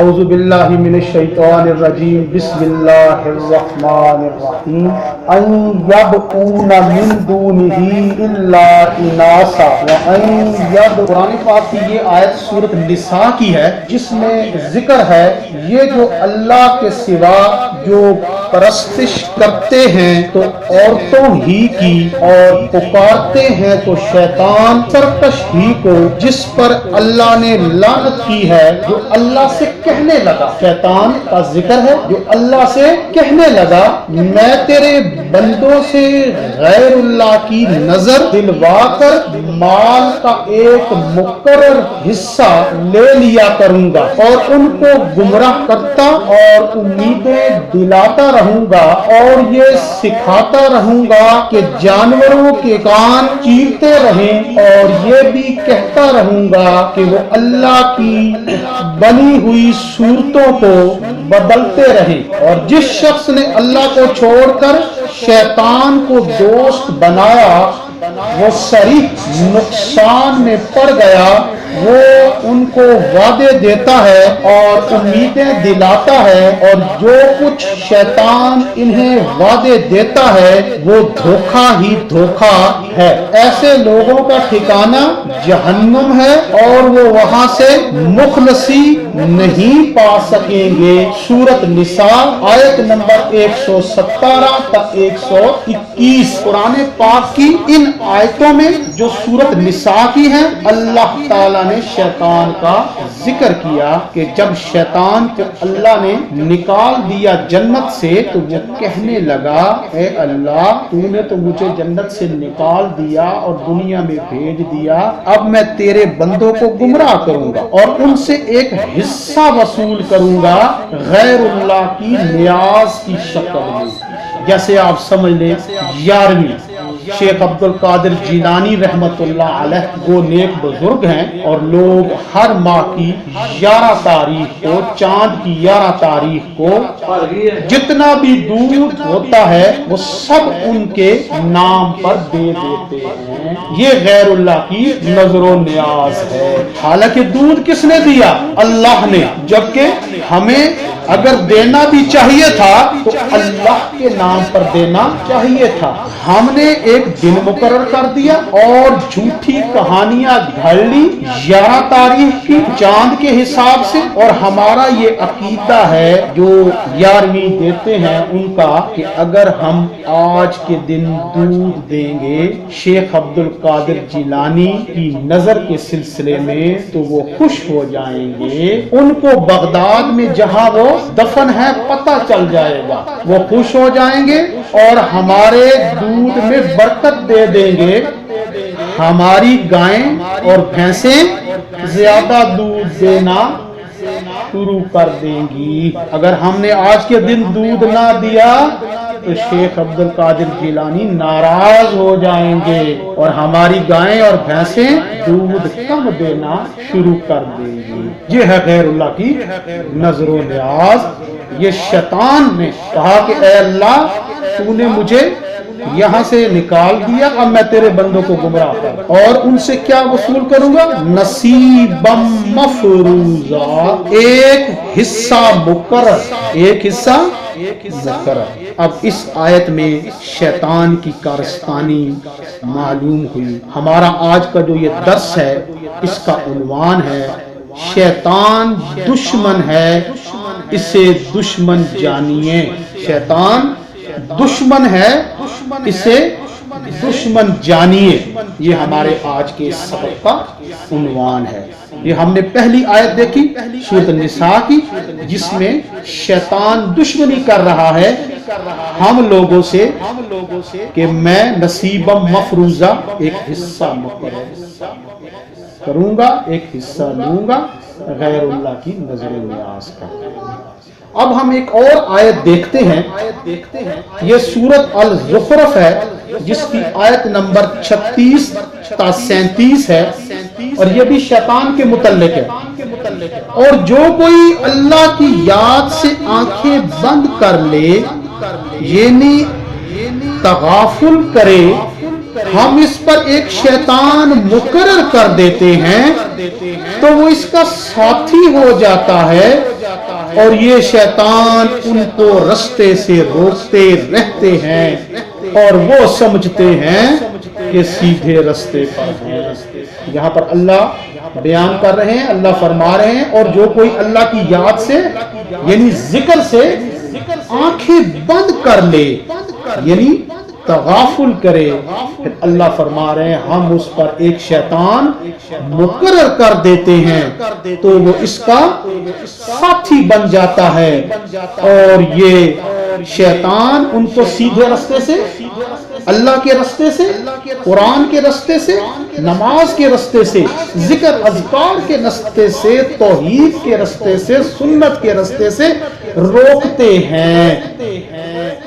اعوذ باللہ من الشیطان الرجیم بسم اللہ الرحمن الرحیم ان یدعون من دونہ الا اناسا وان قرآن پاک کی یہ آیت سورۃ النساء کی ہے، جس میں ذکر ہے یہ جو اللہ کے سوا جو پرستش کرتے ہیں تو عورتوں ہی کی اور پکارتے ہیں تو شیطان سرکش ہی کو، جس پر اللہ نے لعنت کی ہے، جو اللہ سے کہنے لگا، شیطان کا ذکر ہے جو اللہ سے کہنے لگا میں تیرے بندوں سے غیر اللہ کی نظر دلوا کر مال کا ایک مقرر حصہ لے لیا کروں گا اور ان کو گمراہ کرتا اور امیدیں دلاتا رہوں گا اور یہ سکھاتا رہوں گا کہ جانوروں کے کان چیرتے رہیں اور یہ بھی کہتا رہوں گا کہ وہ اللہ کی بنی ہوئی صورتوں کو بدلتے رہیں، اور جس شخص نے اللہ کو چھوڑ کر شیطان کو دوست بنایا وہ صریح نقصان میں پڑ گیا۔ وہ ان کو وعدے دیتا ہے اور امیدیں دلاتا ہے، اور جو کچھ شیطان انہیں وعدے دیتا ہے وہ دھوکہ ہی دھوکہ ہے۔ ایسے لوگوں کا ٹھکانہ جہنم ہے اور وہ وہاں سے مخلصی نہیں پا سکیں گے۔ سورۃ نساء آیت نمبر 117 تا 121۔ قرآن پاک کی ان آیتوں میں جو سورۃ نساء کی ہیں، اللہ تعالیٰ نے شیطان کا ذکر کیا کہ جب شیطان کو اللہ نے نکال دیا جنت سے تو وہ کہنے لگا اے اللہ تو نے تو مجھے جنت سے نکال دیا اور دنیا میں بھیج دیا، اب میں تیرے بندوں کو گمراہ کروں گا اور ان سے ایک حصہ وصول کروں گا غیر اللہ کی نیاز کی شکل میں۔ جیسے آپ سمجھ لیں 11ویں شیخ عبد القادر جیلانی رحمت اللہ علیہ وہ نیک بزرگ ہیں، اور لوگ ہر ماہ کی 11 تاریخ کو، چاند کی 11 تاریخ کو جتنا بھی دودھ ہوتا ہے وہ سب ان کے نام پر دے دیتے ہیں۔ یہ غیر اللہ کی نظر و نیاز ہے، حالانکہ دودھ کس نے دیا؟ اللہ نے، جبکہ ہمیں اگر دینا بھی چاہیے تھا تو اللہ کے نام پر دینا چاہیے تھا۔ ہم نے ایک دن مقرر کر دیا اور جھوٹی کہانیاں گھڑ لی 11 تاریخ کی چاند کے حساب سے، اور ہمارا یہ عقیدہ ہے جو 11ویں دیتے ہیں ان کا کہ اگر ہم آج کے دن دودھ دیں گے شیخ عبد القادر جیلانی کی نظر کے سلسلے میں تو وہ خوش ہو جائیں گے، ان کو بغداد میں جہاں وہ دفن ہے پتہ چل جائے گا، وہ خوش ہو جائیں گے اور ہمارے دودھ میں برکت دے دیں گے، ہماری گائیں اور بھینسیں زیادہ دودھ دینا شروع کر دیں گی۔ اگر ہم نے آج کے دن دودھ نہ دیا تو شیخ عبد القادر جیلانی ناراض ہو جائیں گے اور ہماری گائیں اور بھینسیں دودھ کم دینا شروع کر دیں گی۔ یہ ہے غیر اللہ کی نظر و نیاز۔ یہ شیطان نے کہا کہ اے اللہ تو نے مجھے یہاں سے نکال دیا، اب میں تیرے بندوں کو گمراہ کروں اور ان سے کیا وصول کروں گا؟ نصیبم مفروضہ، ایک حصہ مقرر، ایک حصہ مقرر۔ اب اس آیت میں شیطان کی کارستانی معلوم ہوئی۔ ہمارا آج کا جو یہ درس ہے اس کا عنوان ہے شیطان دشمن ہے، اسے دشمن جانیے۔ شیطان دشمن ہے، اسے دشمن جانیے، یہ ہمارے آج کے سبق کا عنوان ہے۔ یہ ہم نے پہلی آیت دیکھی سورۃ النساء کی جس میں شیطان دشمنی کر رہا ہے ہم لوگوں سے کہ میں نصیبم مفروضہ، ایک حصہ مقرر کروں گا، ایک حصہ لوں گا غیر اللہ کی نظر نیاز کا۔ اب ہم ایک اور آیت دیکھتے ہیں، یہ سورۃ الزخرف ہے جس کی آیت نمبر 36 تا 37 ہے، اور یہ بھی شیطان کے متعلق ہے۔ اور جو کوئی اللہ کی یاد سے آنکھیں بند کر لے یعنی تغافل کرے، ہم اس پر ایک شیطان مقرر کر دیتے ہیں تو وہ اس کا ساتھی ہو جاتا ہے اور یہ شیطان ان کو رستے سے روکتے رہتے ہیں اور وہ سمجھتے ہیں کہ سیدھے رستے پر ہیں۔ یہاں پر اللہ بیان کر رہے ہیں، اللہ فرما رہے ہیں، اور جو کوئی اللہ کی یاد سے یعنی ذکر سے آنکھیں بند کر لے یعنی تغافل کرے، پھر اللہ فرما رہے ہیں ہم اس پر ایک شیطان مقرر کر دیتے ہیں تو وہ اس کا ساتھی بن جاتا ہے، اور یہ شیطان ان کو سیدھے رستے سے، اللہ کے رستے سے، قرآن کے رستے سے، نماز کے رستے سے، ذکر اذکار کے رستے سے، توحید کے رستے سے، سنت کے رستے سے روکتے ہیں،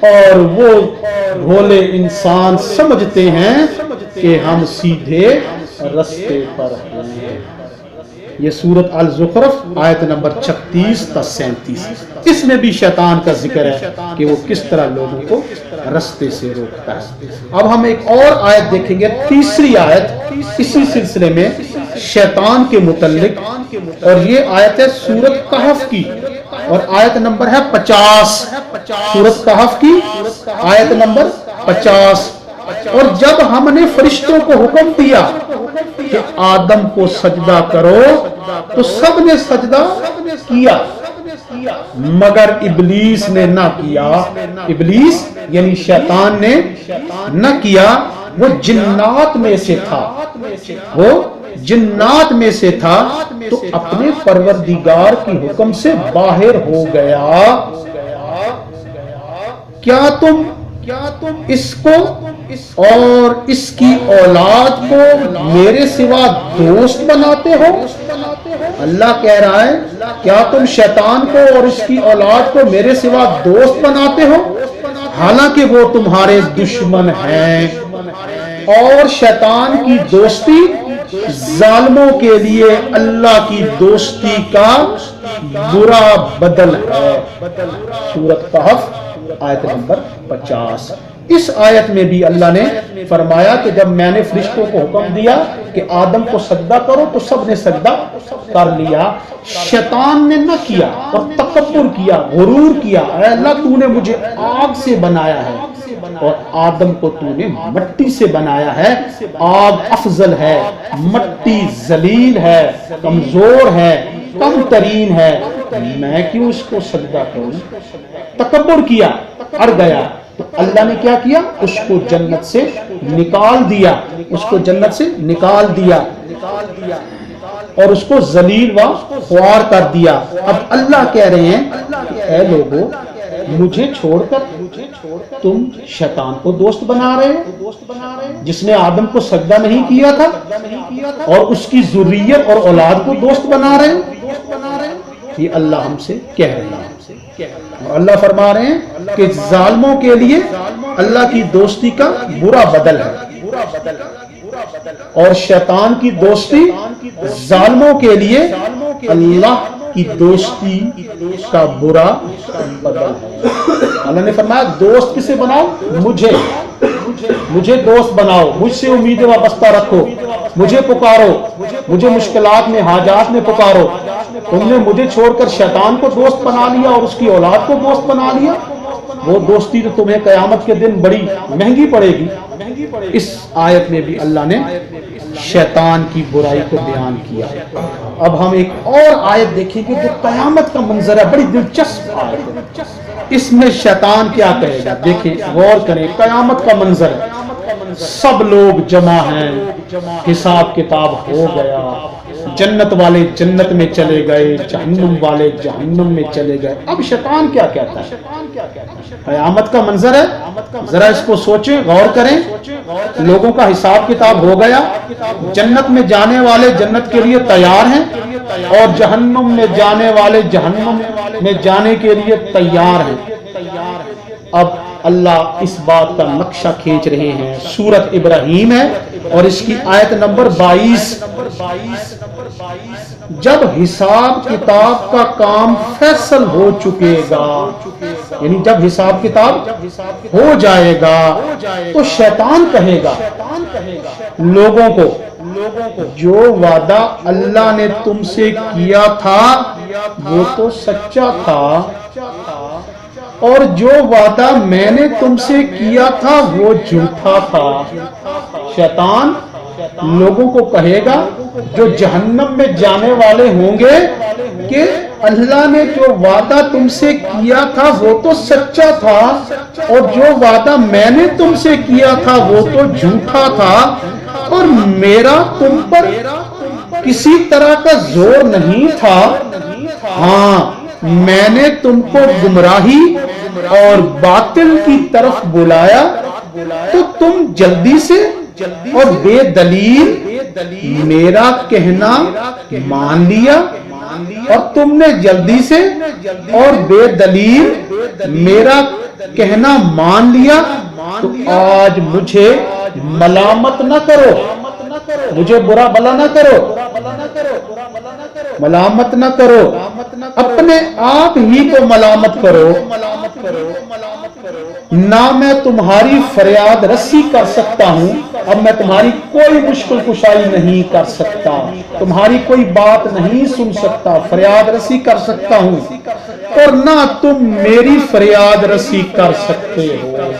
اور وہ بھولے انسان سمجھتے ہیں کہ ہم سیدھے رستے پر ہیں۔ یہ سورۃ الزخرف آیت نمبر 36 تا 37، اس میں بھی شیطان کا ذکر ہے کہ وہ کس طرح لوگوں کو رستے سے روکتا ہے۔ اب ہم ایک اور آیت دیکھیں گے، تیسری آیت اسی سلسلے میں شیطان کے متعلق، اور یہ آیت ہے سورۃ کہف کی، اور آیت نمبر ہے 50، سورۃ کہف کی آیت نمبر 50۔ اور جب ہم نے فرشتوں کو حکم دیا کہ آدم کو سجدہ کرو تو سب نے سجدہ کیا مگر ابلیس نے نہ کیا۔ ابلیس یعنی شیطان نے نہ کیا، وہ جنات میں سے تھا، وہ جنات میں سے تھا، تو اپنے پروردگار کی حکم سے باہر ہو گیا۔ کیا تم اس کو اور اس کی اولاد کو میرے سوا دوست بناتے ہو؟ اللہ کہہ رہا ہے کیا تم شیطان کو اور اس کی اولاد کو میرے سوا دوست بناتے ہو، حالانکہ وہ تمہارے دشمن ہیں، اور شیطان کی دوستی ظالموں کے لیے اللہ کی دوستی کا برا بدل ہے۔ سورۃ کہف آیت نمبر 50۔ اس آیت میں بھی اللہ نے فرمایا کہ جب میں نے فرشتوں کو حکم دیا کہ آدم کو سجدہ کرو تو سب نے سجدہ کر لیا، شیطان نے نہ کیا اور تکبر کیا، غرور کیا، اے اللہ تو نے مجھے آگ سے بنایا ہے اور آدم کو تو نے مٹی سے بنایا ہے، آگ افضل ہے، مٹی ذلیل ہے، کمزور ہے، کم ترین ہے، میں کیوں اس کو سجدہ کروں؟ تکبر کیا، اڑ گیا، تو اللہ نے کیا کیا؟ اس کو جنت سے نکال دیا، اس کو جنت سے نکال دیا اور اس کو ذلیل و خوار کر دیا۔ اب اللہ کہہ رہے ہیں کہ اے لوگو مجھے چھوڑ کر تم شیطان کو دوست بنا رہے ہو، جس نے آدم کو سجدہ نہیں کیا تھا، اور اس کی ذریت اور اولاد کو دوست بنا رہے ہو۔ یہ اللہ ہم سے کہہ رہے ہیں، اور اللہ فرما رہے ہیں کہ ظالموں کے لیے اللہ کی دوستی کا برا بدل ہے، اور شیطان کی دوستی ظالموں کے لیے اللہ کی دوستی کا برا بدل ہے۔ اللہ نے فرمایا دوست کسے بناؤ؟ مجھے دوست بناؤ، مجھ سے امید وابستہ رکھو، مجھے پکارو، مجھے مشکلات میں حاجات میں پکارو۔ تم نے مجھے چھوڑ کر شیطان کو دوست بنا لیا اور اس کی اولاد کو دوست بنا لیا، وہ دوستی تو تمہیں قیامت کے دن بڑی مہنگی پڑے گی۔ اس آیت میں بھی اللہ نے شیطان کی برائی کو بیان کیا۔ اب ہم ایک اور آیت دیکھیں گے جو قیامت کا منظر ہے، بڑی دلچسپ آیت ہے۔ اس میں شیطان کیا کہے گا؟ دیکھیں، غور کریں، قیامت کا منظر ہے، سب لوگ جمع ہیں، حساب کتاب ہو گیا، جنت والے جنت میں چلے گئے، جہنم والے جہنم میں چلے گئے۔ اب شیطان کیا کہتا ہے؟ قیامت کا منظر ہے، ذرا اس کو سوچیں، غور کریں۔ لوگوں کا حساب کتاب ہو گیا، جنت میں جانے والے جنت کے لیے تیار ہیں، اور جہنم میں جانے والے جہنم میں جانے کے لیے تیار ہیں۔ اب اللہ اس بات کا نقشہ کھینچ رہے ہیں، سورۃ ابراہیم ہے اور اس کی آیت نمبر 22۔ جب حساب کتاب کا کام فیصل ہو چکے گا، یعنی جب حساب کتاب ہو جائے گا تو شیطان کہے گا لوگوں کو جو وعدہ اللہ نے تم سے کیا تھا وہ تو سچا تھا، اور جو وعدہ میں نے تم سے کیا تھا وہ جھوٹا تھا۔ شیطان لوگوں کو کہے گا جو جہنم میں جانے والے ہوں گے کہ اللہ نے جو وعدہ تم سے کیا تھا وہ تو سچا تھا، اور جو وعدہ میں نے تم سے کیا تھا وہ تو جھوٹا تھا، اور میرا تم پر کسی طرح کا زور نہیں تھا۔ ہاں، میں نے تم کو گمراہی اور باطل کی طرف بلایا تو تم جلدی سے اور بے دلیل میرا کہنا مان لیا، اور تم نے جلدی سے اور بے دلیل میرا کہنا مان لیا، تو آج مجھے ملامت نہ کرو، مجھے برا بلا نہ کرو، ملامت نہ کرو، اپنے آپ ہی کو ملامت کرو۔ نہ میں تمہاری فریاد رسی کر سکتا ہوں، اب میں تمہاری کوئی مشکل کشائی نہیں کر سکتا، تمہاری کوئی بات نہیں سن سکتا، فریاد رسی کر سکتا ہوں، اور نہ تم میری فریاد رسی کر سکتے ہو،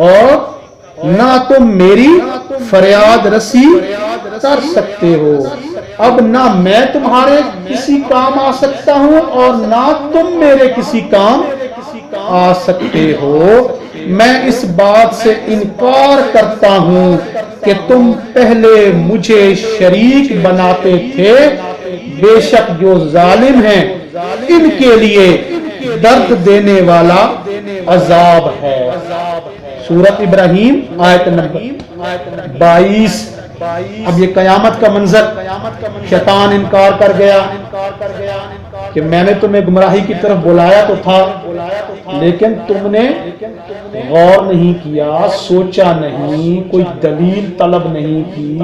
اور نہ تم میری فریاد رسی کر سکتے ہو۔ اب نہ میں تمہارے کسی کام آ سکتا ہوں اور نہ تم میرے کسی کام آ سکتے ہو۔ میں اس بات سے انکار کرتا ہوں کہ تم پہلے مجھے شریک بناتے تھے، بے شک جو ظالم ہیں ان کے لیے درد دینے والا عذاب ہے۔ سورۃ ابراہیم آیت نمبر 22۔ اب یہ قیامت کا منظر، شیطان انکار کر گیا کہ میں نے تمہیں گمراہی کی طرف بلایا تو تھا، لیکن تم نے غور نہیں کیا، سوچا نہیں، کوئی دلیل طلب نہیں کی،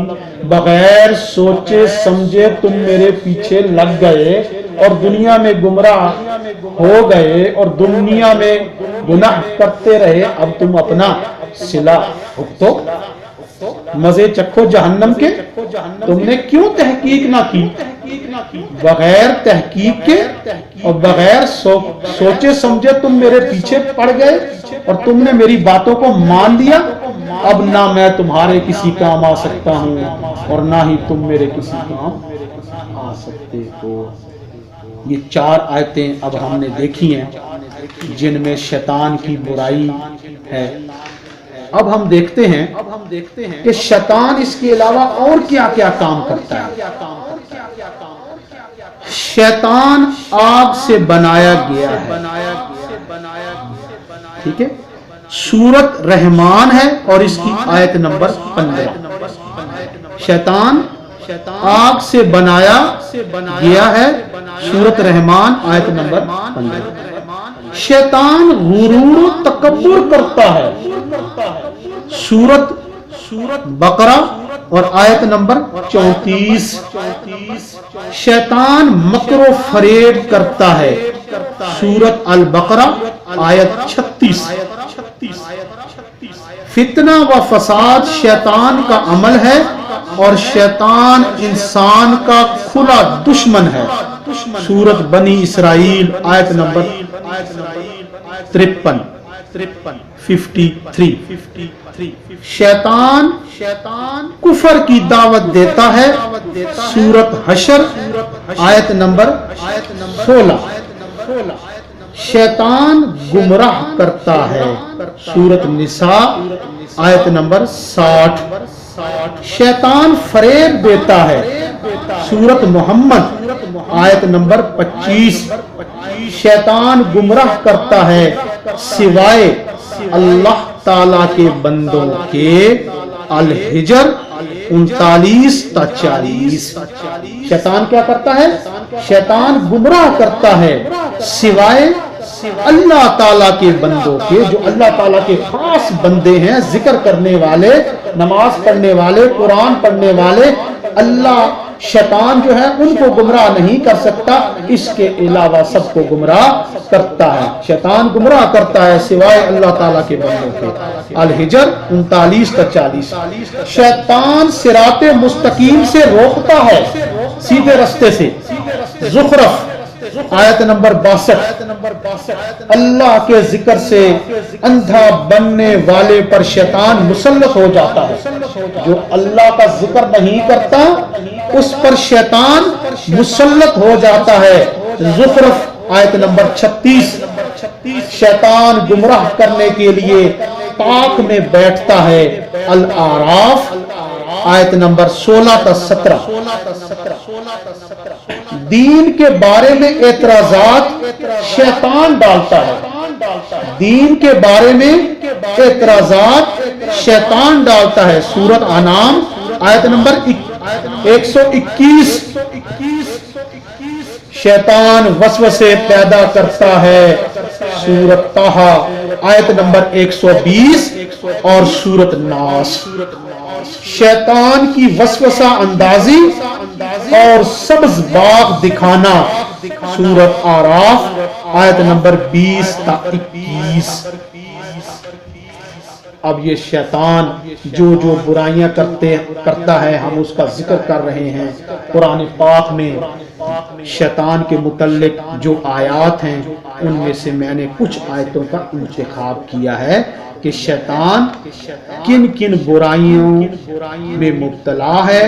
بغیر سوچے سمجھے تم میرے پیچھے لگ گئے اور دنیا میں گمراہ ہو گئے اور دنیا میں گناہ کرتے رہے۔ اب تم اپنا صلہ بھگتو، مزے چکھو جہنم کے۔ تم نے کیوں تحقیق نہ کی؟ بغیر تحقیق کے اور بغیر سوچے سمجھے تم میرے پیچھے پڑ گئے اور تم نے میری باتوں کو مان لیا۔ اب نہ میں تمہارے کسی کام آ سکتا ہوں اور نہ ہی تم میرے کسی کام آ سکتے ہو۔ یہ 4 آیتیں اب ہم نے دیکھی ہیں جن میں شیطان کی برائی ہے۔ اب ہم دیکھتے ہیں کہ شیطان اس کے علاوہ اور کیا کیا کام کرتا ہے۔ شیطان آگ سے بنایا گیا ہے، ٹھیک ہے، سورۃ رحمان ہے اور اس کی آیت نمبر 15۔ شیطان آگ سے بنایا گیا ہے، سورۃ رحمان آیت نمبر 15۔ شیطان غرور و تکبر کرتا ہے، سورۃ بقرہ اور آیت نمبر 34۔ شیطان مکر و فریب کرتا ہے، سورۃ البقرہ آیت 36۔ فتنہ و فساد شیطان کا عمل ہے اور شیطان انسان کا کھلا دشمن ہے، سورۃ بنی اسرائیل آیت نمبر 53۔ شیطان کفر کی دعوت دیتا ہے، سورۃ حشر آیت نمبر 16۔ شیطان گمراہ کرتا ہے، سورۃ نساء آیت نمبر 60۔ شیطان فریب دیتا ہے، سورۃ محمد آیت نمبر 25۔ شیطان گمراہ کرتا ہے سوائے اللہ تعالی کے بندوں کے، الحجر 39 تا 40۔ شیطان کیا کرتا ہے؟ شیطان گمراہ کرتا ہے سوائے اللہ تعالیٰ کے بندوں کے، جو اللہ تعالیٰ کے خاص بندے ہیں، ذکر کرنے والے، نماز پڑھنے والے، قرآن پڑھنے والے۔ اللہ شیطان جو ہے ان کو گمراہ نہیں کر سکتا، اس کے علاوہ سب کو گمراہ کرتا ہے۔ شیطان گمراہ کرتا ہے سوائے اللہ تعالیٰ کے بندوں کے، الحجر 39 تا 40۔ شیطان صراط مستقیم سے روکتا ہے، سیدھے رستے سے، زخرف آیت نمبر 62، اللہ کے ذکر سے اندھا بننے والے پر شیطان مسلط ہو جاتا ہے، جو اللہ کا ذکر نہیں کرتا اس پر شیطان مسلط ہو جاتا ہے۔ زخرف آیت نمبر 36، شیطان گمراہ کرنے کے لیے طاق میں بیٹھتا ہے۔ الاعراف آیت نمبر 16 تا 17۔ دین کے بارے میں اعتراضات شیطان ڈالتا ہے، دین کے بارے میں اعتراضات شیطان ڈالتا ہے۔ سورۃ انعام آیت نمبر 121، شیطان وسوسے پیدا کرتا ہے۔ سورۃ طٰہٰ آیت نمبر 120 اور سورۃ ناس، شیطان کی وسوسہ اندازی اور سبز باغ دکھانا۔ سورۃ اعراف آیت نمبر 20 تا 21۔ اب یہ شیطان جو برائیاں کرتا ہے ہم اس کا ذکر کر رہے ہیں۔ قرآن پاک میں شیطان کے متعلق جو آیات ہیں ان میں سے میں نے کچھ آیتوں کا انتخاب کیا ہے کہ شیطان کن کن برائیوں میں مبتلا ہے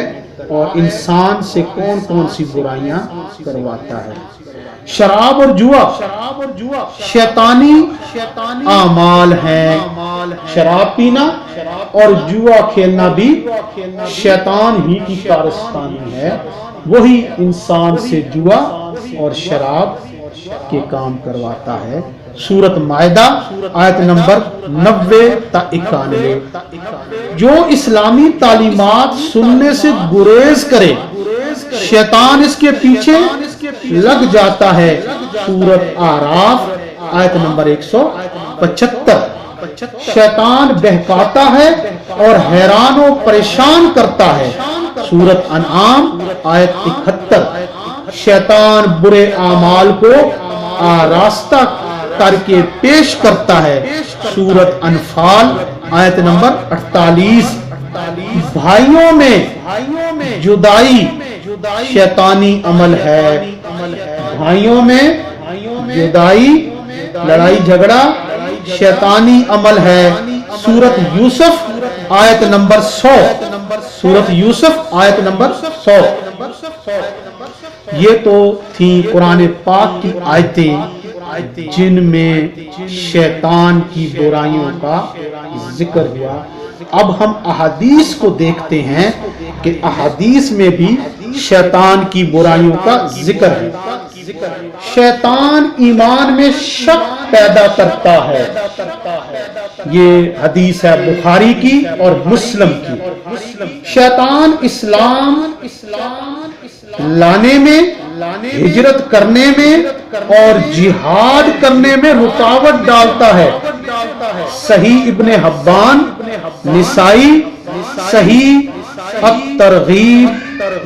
اور انسان سے کون کون سی برائیاں کرواتا ہے۔ شراب اور جوا شیطانی اعمال ہیں۔ شراب پینا اور جوا کھیلنا بھی شیطان ہی کی کارستانی ہے، وہی انسان سے جوا اور شراب کے کام کرواتا ہے۔ سورۃ مائدہ آیت نمبر 90 تا 91، جو اسلامی تعلیمات سننے سے گریز کرے شیطان اس کے پیچھے لگ جاتا ہے۔ سورۃ اعراف آیت نمبر 175، شیطان بہکاتا ہے اور حیران و پریشان کرتا ہے۔ سورۃ انعام آیت 71، شیطان برے اعمال کو آراستہ کر کے پیش کرتا ہے۔ سورۃ انفال آیت نمبر 48، بھائیوں میں جدائی شیطانی عمل ہے، بھائیوں میں جدائی لڑائی جھگڑا شیطانی عمل ہے۔ سورۃ یوسف آیت نمبر 100، سورۃ یوسف آیت نمبر 100۔ یہ تو تھی قرآن پاک کی آیتیں جن میں شیطان کی برائیوں کا ذکر ہوا۔ اب ہم احادیث کو دیکھتے ہیں کہ احادیث میں بھی شیطان کی برائیوں کا ذکر ہے۔ شیطان ایمان میں شک پیدا کرتا ہے، یہ حدیث ہے بخاری کی اور مسلم کی۔ شیطان اسلام لانے میں، ہجرت کرنے میں اور جہاد کرنے میں رکاوٹ ڈالتا ہے۔ صحیح ابن حبان، نسائی، صحیح الترغیب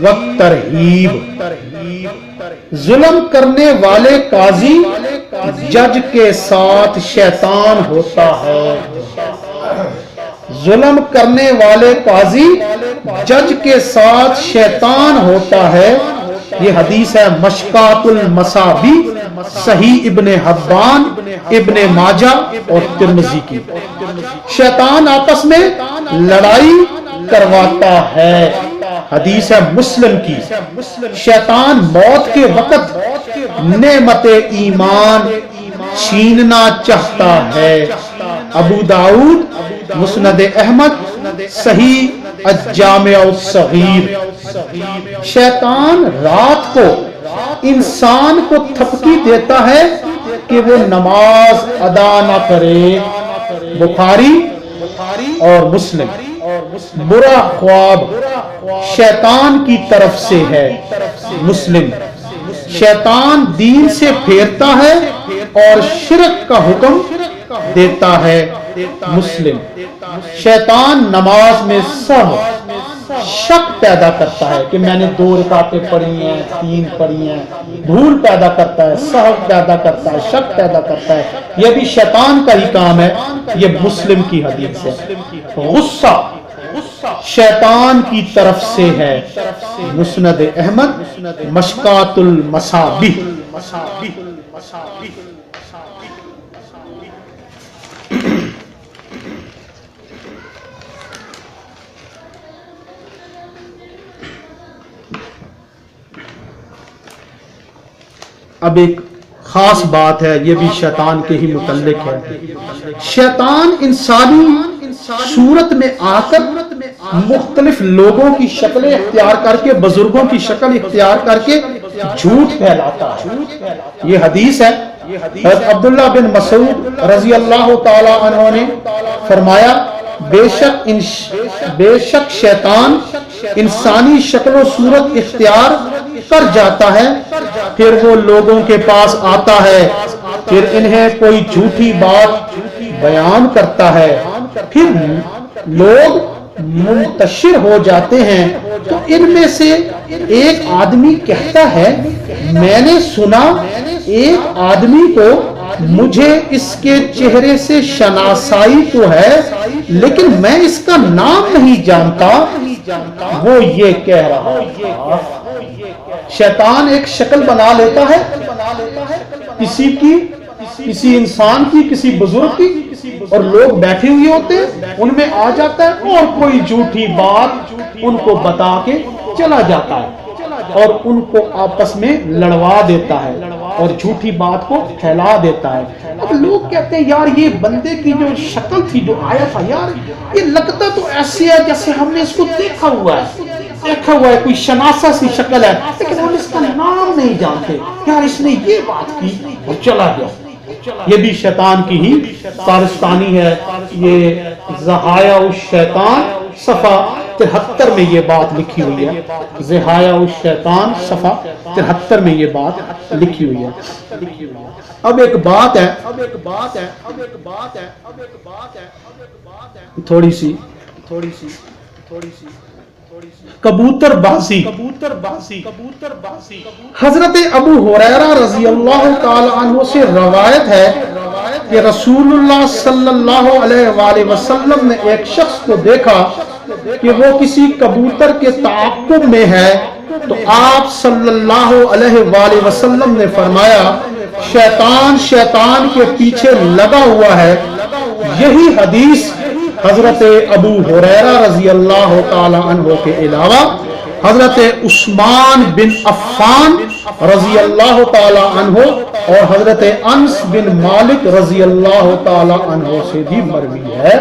والترہیب۔ ظلم کرنے والے قاضی جج کے ساتھ شیطان ہوتا ہے، ظلم کرنے والے قاضی جج کے ساتھ شیطان ہوتا ہے۔ یہ حدیث ہے مشکات المصابی، صحیح ابن حبان، ابن ماجہ اور ترمذی کی۔ شیطان آپس میں لڑائی کرواتا ہے، حدیث ہے مسلم کی۔ شیطان موت کے وقت نعمت ایمان چھیننا چاہتا ہے، ابو داؤد، مسند احمد، صحیح الجامع الصغیر۔ شیطان رات کو انسان کو تھپکی دیتا ہے کہ وہ نماز ادا نہ کرے، بخاری اور مسلم۔ برا خواب شیطان کی طرف سے ہے، مسلم۔ شیطان دین سے پھیرتا ہے اور شرک کا حکم دیتا ہے، مسلم۔ شیطان نماز میں شک پیدا کرتا ہے کہ میں نے 2 رکعتیں پڑھی ہیں، 3 پڑھی ہیں، بھول پیدا کرتا ہے، سہو پیدا کرتا ہے، شک پیدا کرتا ہے۔ یہ بھی شیطان کا ہی کام ہے، یہ مسلم کی حدیث ہے۔ غصہ شیطان کی طرف سے ہے۔ مسند احمد مشکات المصابیح۔ اب ایک خاص بات ہے، یہ بھی شیطان کے ہی متعلق ہے۔ شیطان انسانی صورت میں آ کر مختلف لوگوں کی شکلیں اختیار کر کے، بزرگوں کی شکل اختیار کر کے جھوٹ پھیلاتا ہے۔ یہ حدیث ہے، حضرت عبداللہ بن مسعود رضی اللہ تعالی عنہ نے فرمایا، بے شک شیطان انسانی شکل و صورت اختیار کر جاتا ہے، پھر وہ لوگوں کے پاس آتا ہے، پھر انہیں کوئی جھوٹی بات بیان کرتا ہے، پھر لوگ منتشر ہو جاتے ہیں، تو ان میں سے ایک آدمی کہتا ہے، میں نے سنا ایک آدمی کو مجھے اس کے چہرے سے شناسائی تو ہے، لیکن میں اس کا نام نہیں جانتا، وہ یہ کہہ رہا تھا۔ شیطان ایک شکل بنا لیتا ہے کسی کی، کسی انسان کی، کسی بزرگ کی، اور لوگ بیٹھے ہوئے ہوتے ہیں، ان میں آ جاتا ہے اور کوئی جھوٹی بات ان کو بتا کے چلا جاتا ہے اور ان کو آپس میں لڑوا دیتا ہے اور جھوٹی بات کو پھیلا دیتا ہے۔ اب لوگ کہتے ہیں یار یہ بندے کی جو شکل تھی، جو آیا تھا، یار یہ لگتا تو ایسی ہے جیسے ہم نے اس کو دیکھا ہوا ہے، کوئی شناسا سی شکل ہے، لیکن ہم اس کا نام نہیں جانتے، یار اس نے یہ بات کی اور چلا گیا۔ یہ بھی شیطان کی ہی کارستانی ہے۔ یہ زہایا الشیطان صفحہ 73 میں یہ بات لکھی ہوئی ہے۔ زہایا الشیطان صفحہ 73 میں یہ بات لکھی ہوئی ہے۔ اب ایک بات ہے تھوڑی سی کبوتر بازی۔ حضرت ابو ہریرہ رضی اللہ تعالی عنہ سے روایت ہے کہ رسول اللہ صلی اللہ علیہ وآلہ وسلم نے ایک شخص کو دیکھا کہ وہ کسی کبوتر کے تعاقب میں ہے، تو آپ صلی اللہ علیہ وآلہ وسلم نے فرمایا، شیطان کے پیچھے لگا ہوا ہے۔ یہی حدیث حضرت ابو ہریرہ رضی اللہ تعالی عنہ کے علاوہ حضرت عثمان بن عفان رضی اللہ تعالی عنہ اور حضرت انس بن مالک رضی اللہ تعالی عنہ سے بھی مروی ہے،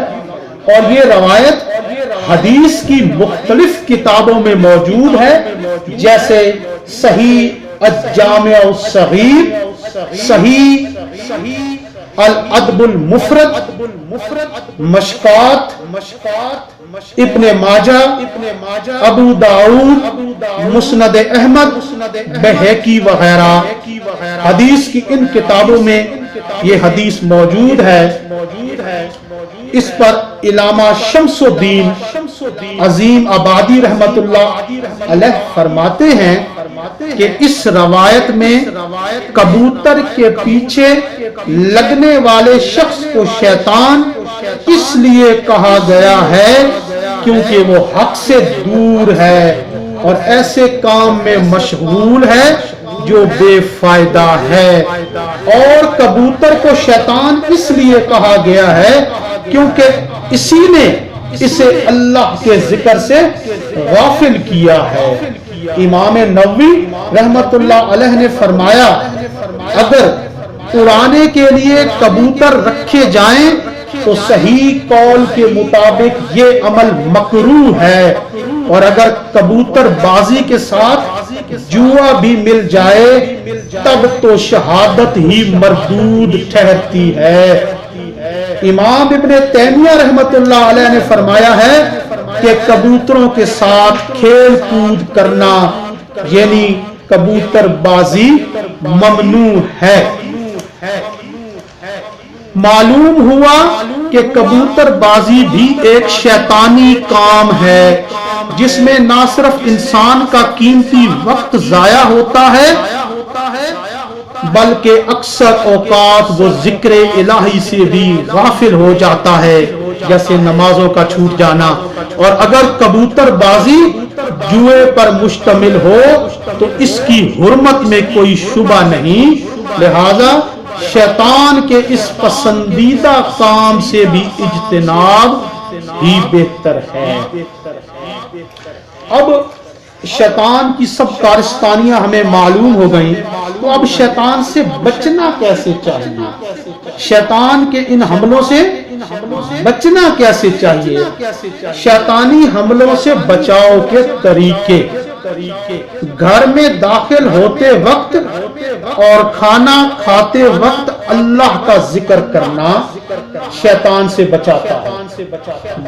اور یہ روایت حدیث کی مختلف کتابوں میں موجود ہے، جیسے صحیح الجامع الصغیر، صحیح الادب المفرد، مشکات ابن ماجہ، ابو داؤد، مسند احمد، بہقی وغیرہ۔ حدیث کی ان کتابوں میں یہ حدیث موجود ہے۔ اس پر علامہ شمس الدین عظیم آبادی رحمت اللہ علیہ فرماتے ہیں کہ اس روایت میں کبوتر کے پیچھے لگنے والے شخص کو شیطان اس لیے کہا گیا ہے کیونکہ وہ حق سے دور ہے اور ایسے کام میں مشغول ہے جو بے فائدہ ہے، اور کبوتر کو شیطان اس لیے کہا گیا ہے کیونکہ اسی نے اسے اللہ کے ذکر سے غافل کیا ہے۔ امام نووی رحمت اللہ علیہ نے فرمایا، اگر اڑانے کے لیے کبوتر رکھے جائیں تو صحیح قول کے مطابق یہ عمل مکروہ ہے، اور اگر کبوتر بازی کے ساتھ جوا بھی مل جائے تب تو شہادت ہی مردود ٹھہرتی ہے۔ امام ابن تیمیہ رحمت اللہ علیہ نے فرمایا ہے کہ کبوتروں کے ساتھ کھیل کود کرنا یعنی کبوتر بازی ممنوع ہے۔ معلوم ہوا کہ کبوتر بازی بھی ایک شیطانی کام ہے جس میں نہ صرف انسان کا قیمتی وقت ضائع ہوتا ہے بلکہ اکثر اوقات وہ ذکر الہی سے بھی غافل ہو جاتا ہے، جیسے نمازوں کا چھوٹ جانا، اور اگر کبوتر بازی جوئے پر مشتمل ہو تو اس کی حرمت میں کوئی شبہ نہیں، لہذا شیطان کے اس پسندیدہ کام سے بھی اجتناب ہی بہتر ہے۔ اب شیطان کی سب کارستانیاں ہمیں معلوم ہو گئیں، تو اب شیطان سے بچنا کیسے چاہیے، شیطان کے ان حملوں سے بچنا کیسے چاہیے، شیطانی حملوں سے بچاؤ کے طریقے۔ گھر میں داخل ہوتے وقت اور کھانا کھاتے وقت اللہ کا ذکر کرنا شیطان سے بچاتا ہے۔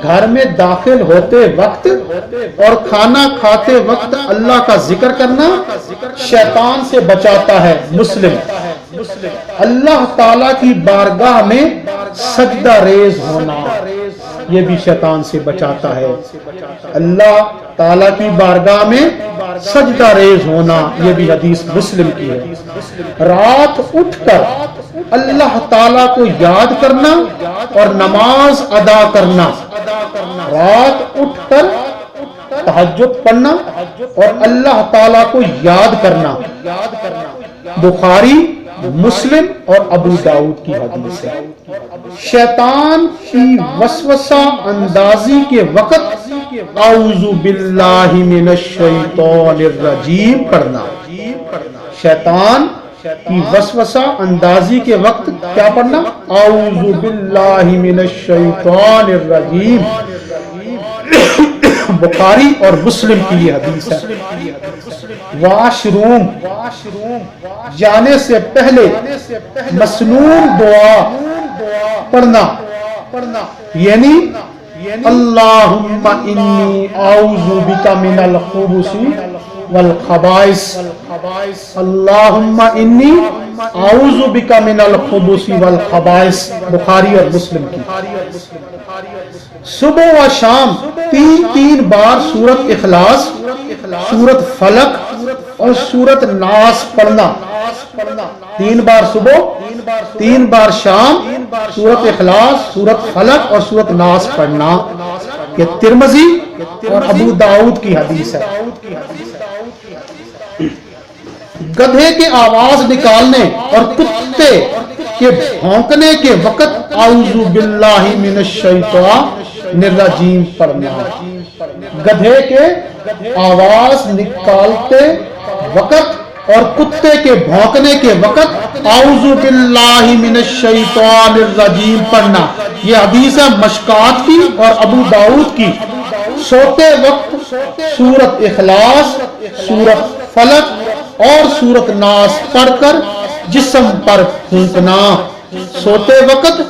گھر میں داخل ہوتے وقت اور کھانا کھاتے وقت اللہ کا ذکر کرنا شیطان سے بچاتا ہے۔ مسلم۔ اللہ تعالیٰ کی بارگاہ میں سجدہ ریز ہونا یہ بھی شیطان سے بچاتا ہے۔ اللہ تعالیٰ کی بارگاہ میں سجدہ ریز ہونا یہ بھی حدیث مسلم کی ہے۔ رات اٹھ کر اللہ تعالیٰ کو یاد کرنا اور نماز ادا کرنا، رات اٹھ کر تہجد پڑھنا اور اللہ تعالیٰ کو یاد کرنا، بخاری، مسلم اور ابو داؤد کی حدیث ہے۔ شیطان کی وسوسہ اندازی کے وقت اعوذ باللہ من الشیطان الرجیم پڑھنا، شیطان کی وسوسہ اندازی کے وقت کیا پڑھنا؟ اعوذ باللہ من الشیطان الرجیم، بخاری اور مسلم کی یہ حدیث ہے۔ واش روم جانے سے پہلے مسنون دعا پڑھنا، یعنی اللہم انی اعوذ بک من الخبث والخبائث، اللہم انی اعوذ بک من الخبث والخبائث، بخاری اور مسلم کی۔ صبح و شام تین بار سورت اخلاص، سورت فلق اور سورت ناس پڑھنا، 3 بار صبح، 3 بار شام، سورت اخلاص، سورت فلق اور سورت ناس پڑھنا، یہ ترمذی اور ابو داؤد کی حدیث ہے۔ گدھے کے آواز نکالنے اور کتے کے بھونکنے کے وقت اعوذ باللہ من الشیطان الرجیم پڑھنا، گدھے کے آواز نکالتے وقت اور کتے کے بھونکنے کے وقت اعوذ باللہ من الشیطان الرجیم پڑھنا، یہ حدیث ہے مشکات کی اور ابو داؤد کی۔ سوتے وقت سورت اخلاص، سورت فلق اور سورت ناس پڑھ کر جسم پر پھونکنا، سوتے وقت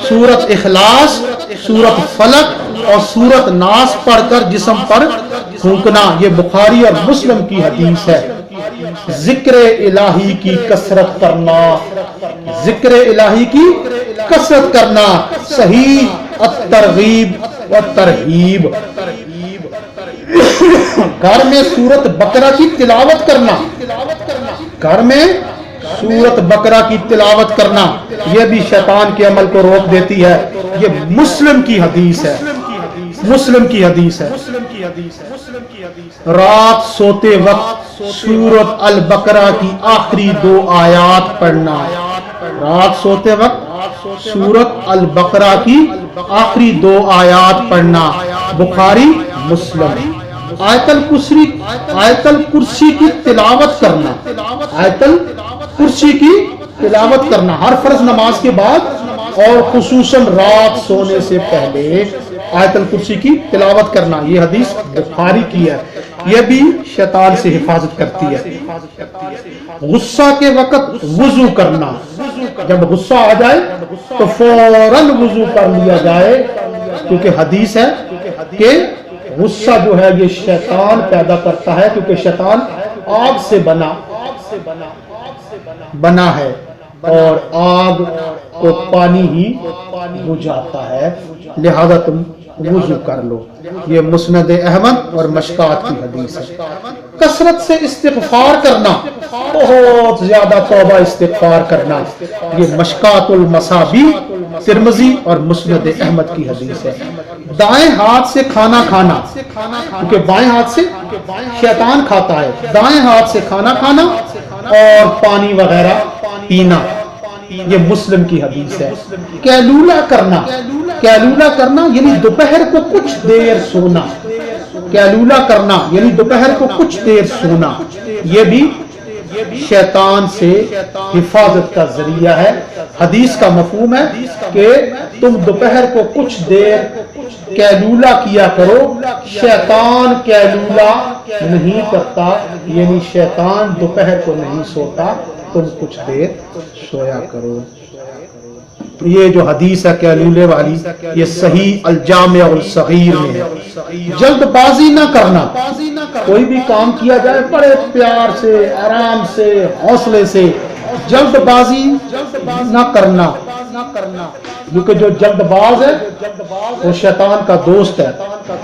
سورت اخلاص، سورت فلق اور سورت ناس پڑھ کر جسم پر پھونکنا، یہ بخاری اور مسلم کی حدیث ہے۔ ذکر الہی کی کثرت کرنا، ذکر الہی کی کثرت کرنا، صحیح الترغیب و ترہیب۔ گھر میں سورت بقرہ کی تلاوت کرنا، گھر میں سورت بقرہ کی تلاوت کرنا یہ بھی شیطان کے عمل کو روک دیتی ہے، یہ مسلم کی حدیث ہے، مسلم کی حدیث ہے۔ رات سوتے وقت سورت البقرہ کی آخری 2 آیات پڑھنا، رات سوتے وقت سورت البقرہ کی آخری 2 آیات پڑھنا، بخاری مسلم۔ آیت الکرسی کی تلاوت کرنا، آیت الکرسی کی تلاوت کرنا ہر فرض نماز کے بعد اور خصوصاً رات سونے سے پہلے آیت الکرسی کی تلاوت کرنا، یہ حدیث بخاری کی ہے، یہ بھی شیطان سے حفاظت کرتی ہے۔ غصہ کے وقت وضو کرنا، جب غصہ آ جائے تو فوراً وضو کر لیا جائے، کیونکہ حدیث ہے کہ غصہ جو ہے یہ شیطان پیدا کرتا ہے، کیونکہ شیطان آگ سے بنا ہے اور آگ کو پانی ہی بجھاتا ہے، لہذا تم وضو کر لو، یہ مسند احمد اور مشکات کی حدیث ہے۔ کثرت سے استغفار کرنا، بہت زیادہ توبہ استغفار کرنا، یہ مشکات المصابیح، ترمذی اور مسند احمد کی حدیث ہے۔ دائیں ہاتھ سے کھانا کھانا، کیونکہ بائیں ہاتھ سے شیطان کھاتا ہے، دائیں ہاتھ سے کھانا کھانا اور پانی وغیرہ پینا، یہ مسلم کی حدیث ہے۔ کیلولہ کرنا، کیلولہ کرنا یعنی دوپہر کو کچھ دیر سونا، کیلولہ کرنا یعنی دوپہر کو کچھ دیر سونا، یہ بھی شیطان سے حفاظت کا ذریعہ ہے۔ حدیث کا مفہوم ہے کہ تم دوپہر کو کچھ دیر کیلولہ کیا کرو، شیطان کیلولہ نہیں کرتا، یعنی شیطان دوپہر کو نہیں سوتا، تم کچھ دیر سویا کرو۔ یہ جو حدیث ہے کیلولے والی، یہ صحیح الجامع الصغیر میں ہے۔ جلد بازی نہ کرنا، کوئی بھی کام کیا جائے بڑے پیار سے، آرام سے، حوصلے سے، جلد بازی نہ کرنا، کیونکہ جو جلد باز ہے وہ شیطان کا دوست ہے۔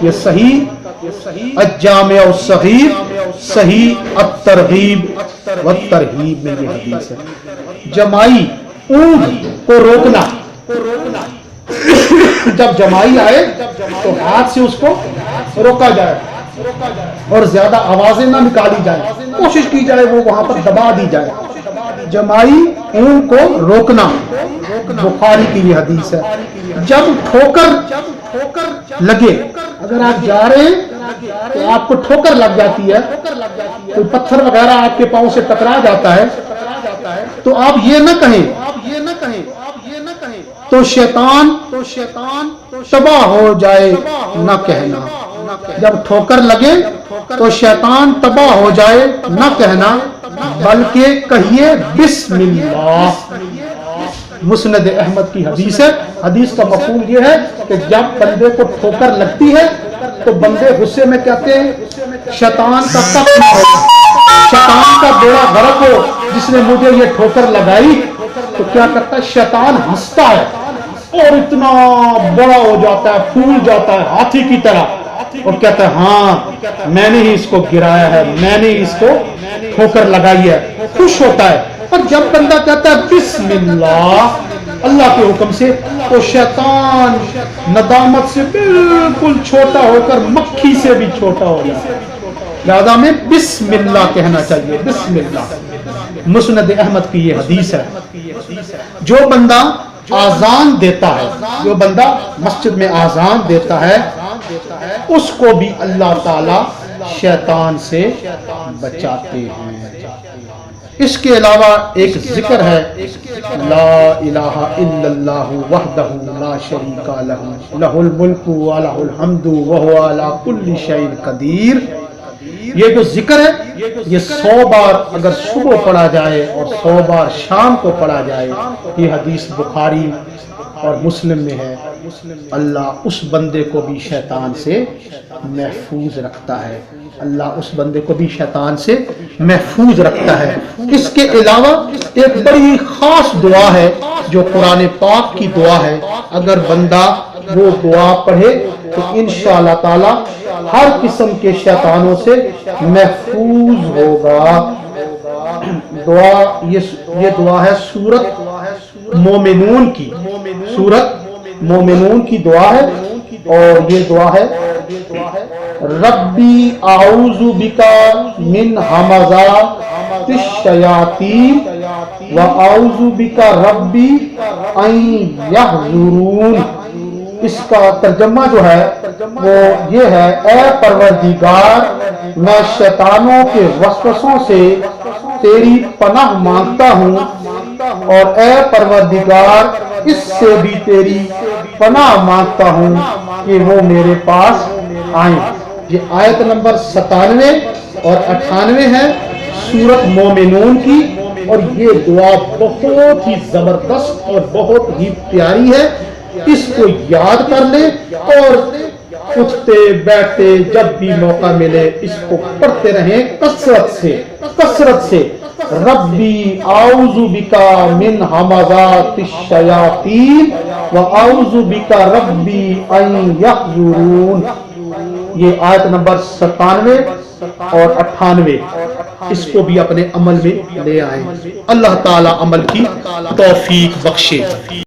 یہ صحیح الجامع الصغیر، صحیح الترغیب والترہیب میں یہ حدیث ہے۔ جمائی اونٹ کو روکنا، جب جمائی آئے تو ہاتھ سے اس کو روکا جائے اور زیادہ آوازیں نہ نکالی جائیں، کوشش کی جائے وہ وہاں پر دبا دی جائے۔ جمائی اونٹ کو روکنا، بخاری کی یہ حدیث ہے۔ جب ٹھوکر لگے، اگر آپ جا رہے ہیں تو آپ کو ٹھوکر لگ جاتی ہے، کوئی پتھر وغیرہ آپ کے پاؤں سے ٹکرا جاتا ہے، تو آپ یہ نہ کہیں تو شیطان تباہ ہو جائے نہ کہنا۔ جب ٹھوکر لگے تو شیطان تباہ ہو جائے نہ کہنا، بلکہ کہیے بسم اللہ۔ مسند احمد کی حدیث ہے۔ حدیث کا مفہوم یہ ہے کہ جب بندے کو ٹھوکر لگتی ہے تو بندے غصے میں کہتے ہیں شیطان کا قتل ہو، شیطان کا بیڑا غرق ہو، جس نے مجھے یہ ٹھوکر لگائی۔ تو کیا کرتا ہے شیطان؟ ہنستا ہے اور اتنا بڑا ہو جاتا ہے، پھول جاتا ہے ہاتھی کی طرح، اور کہتا ہے ہاں میں نے ہی اس کو گرایا ہے، میں نے اس کو ٹھوکر لگائی ہے، خوش ہوتا ہے۔ اور جب بندہ کہتا ہے بسم اللہ، اللہ کے حکم سے، تو شیطان ندامت سے بالکل چھوٹا ہو کر مکھی سے بھی چھوٹا ہو جاتا ہے۔ لہذا میں بسم اللہ کہنا چاہیے، بسم اللہ۔ مسند احمد کی یہ حدیث ہے۔ جو بندہ آذان دیتا ہے، جو بندہ مسجد میں آذان دیتا ہے، اس کو بھی اللہ تعالی شیطان سے بچاتے ہیں۔ اس کے علاوہ ایک ذکر ہے، لا الہ الا اللہ وحدہ لا شریک لہ، لہ الملک ولہ الحمد وہو علی کل شیء قدیر۔ یہ جو ذکر ہے یہ 100 بار اگر صبح پڑھا جائے اور 100 بار شام کو پڑھا جائے، یہ حدیث بخاری اور مسلم میں ہے، اللہ اس بندے کو بھی شیطان سے محفوظ رکھتا ہے، اللہ اس بندے کو بھی شیطان سے محفوظ رکھتا ہے۔ اس کے علاوہ ایک بڑی خاص دعا ہے جو قرآن پاک کی دعا ہے، اگر بندہ وہ دعا پڑھے تو انشاءاللہ تعالی ہر قسم کے شیطانوں سے محفوظ ہوگا۔ دعا یہ دعا ہے سورت مومنون کی، سورت مومنون کی دعا ہے، اور یہ دعا ہے ربی اعوذ بکا من ہمزات الشیاطین واعوذ بکا ربی ان یحضرون۔ اس کا ترجمہ جو ہے وہ یہ ہے، اے پروردگار میں شیطانوں کے وسوسوں سے تیری پناہ مانگتا ہوں، اور اے پروردگار اس سے بھی تیری پناہ مانگتا ہوں کہ وہ میرے پاس آئیں۔ یہ آیت نمبر 97 اور 98 ہے سورت مومنون کی، اور یہ دعا بہت ہی زبردست اور بہت ہی پیاری ہے۔ اس کو یاد کر لیں اور اٹھتے بیٹھتے جب بھی موقع ملے اس کو پڑھتے رہیں کثرت سے۔ ربی اعوذ بکا من ہمزات الشیاطین واعوذ بکا ربی ان یحضرون۔ یہ آیت نمبر 97 اور 98، اس کو بھی اپنے عمل میں لے آئیں۔ اللہ تعالی عمل کی توفیق بخشے۔